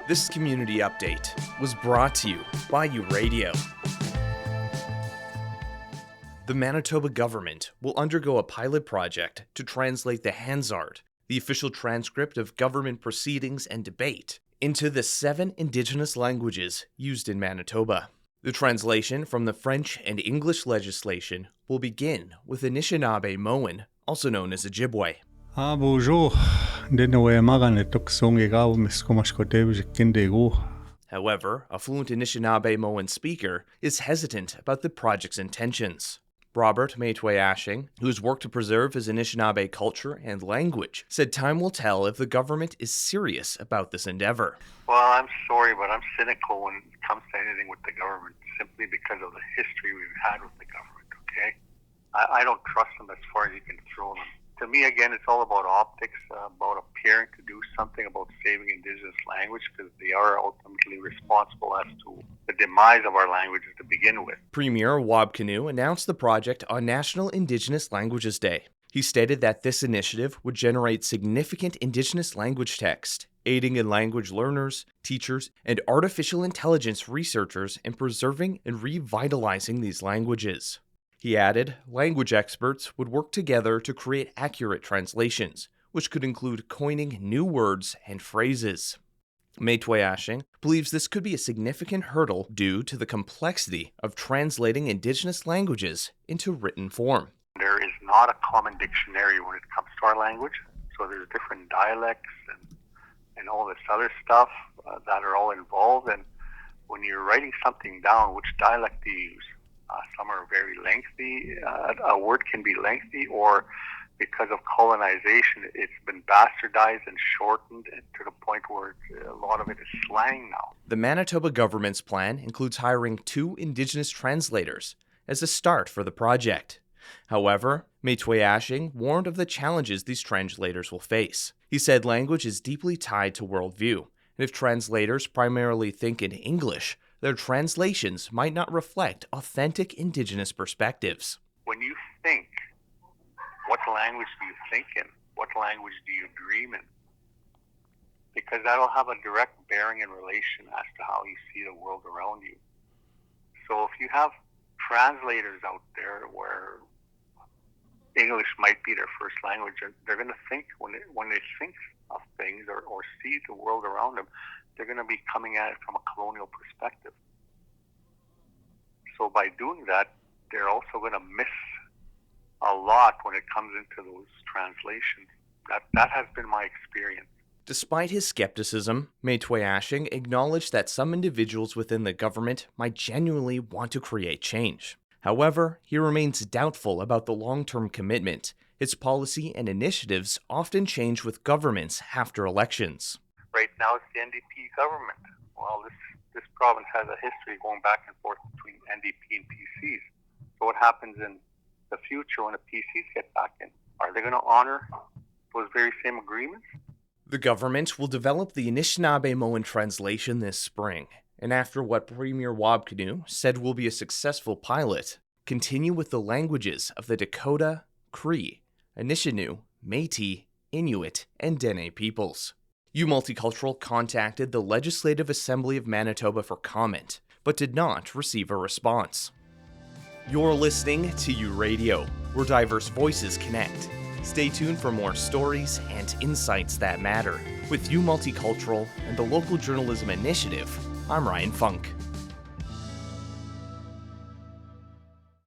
This community update was brought to you by Radio. The Manitoba government will undergo a pilot project to translate the Hansard, the official transcript of government proceedings and debate, into the 7 Indigenous languages used in Manitoba. The translation from the French and English legislation will begin with Anishinaabemowin, also known as Ojibwe. Bonjour. However, a fluent Anishinaabemowin speaker is hesitant about the project's intentions. Robert Maytwayashing, who has worked to preserve his Anishinaabe culture and language, said time will tell if the government is serious about this endeavor. Well, I'm sorry, but I'm cynical when it comes to anything with the government, simply because of the history we've had with the government, okay? I don't trust them as far as you can throw them. To me, again, it's all about optics, about appearing to do something about saving Indigenous language, because they are ultimately responsible as to the demise of our languages to begin with. Premier Wabkanu announced the project on National Indigenous Languages Day. He stated that this initiative would generate significant Indigenous language text, aiding in language learners, teachers, and artificial intelligence researchers in preserving and revitalizing these languages. He added, language experts would work together to create accurate translations, which could include coining new words and phrases. Maytwayashing believes this could be a significant hurdle due to the complexity of translating Indigenous languages into written form. There is not a common dictionary when it comes to our language, so there's different dialects and all this other stuff that are all involved, and when you're writing something down, which dialect do you use? Some are very lengthy. A word can be lengthy, or because of colonization, it's been bastardized and shortened to the point where a lot of it is slang now. The Manitoba government's plan includes hiring 2 Indigenous translators as a start for the project. However, Maytwayashing warned of the challenges these translators will face. He said language is deeply tied to worldview, and if translators primarily think in English, their translations might not reflect authentic Indigenous perspectives. When you think, what language do you think in? What language do you dream in? Because that'll have a direct bearing in relation as to how you see the world around you. So if you have translators out there where English might be their first language, they're going to think, when they think of things or see the world around them, they're going to be coming at it from a colonial perspective. So by doing that, they're also going to miss a lot when it comes into those translations. That has been my experience. Despite his skepticism, Maytwayashing acknowledged that some individuals within the government might genuinely want to create change. However, he remains doubtful about the long-term commitment. Its policy and initiatives often change with governments after elections. Right now, it's the NDP government. Well, this province has a history going back and forth between NDP and PCs. So what happens in the future when the PCs get back in? Are they going to honor those very same agreements? The government will develop the Anishinaabemowin translation this spring, and after what Premier Wabkanu said will be a successful pilot, continue with the languages of the Dakota, Cree, Anishinaabe, Métis, Inuit, and Dene peoples. Multicultural contacted the Legislative Assembly of Manitoba for comment, but did not receive a response. You're listening to Radio, where diverse voices connect. Stay tuned for more stories and insights that matter. With Multicultural and the Local Journalism Initiative, I'm Ryan Funk.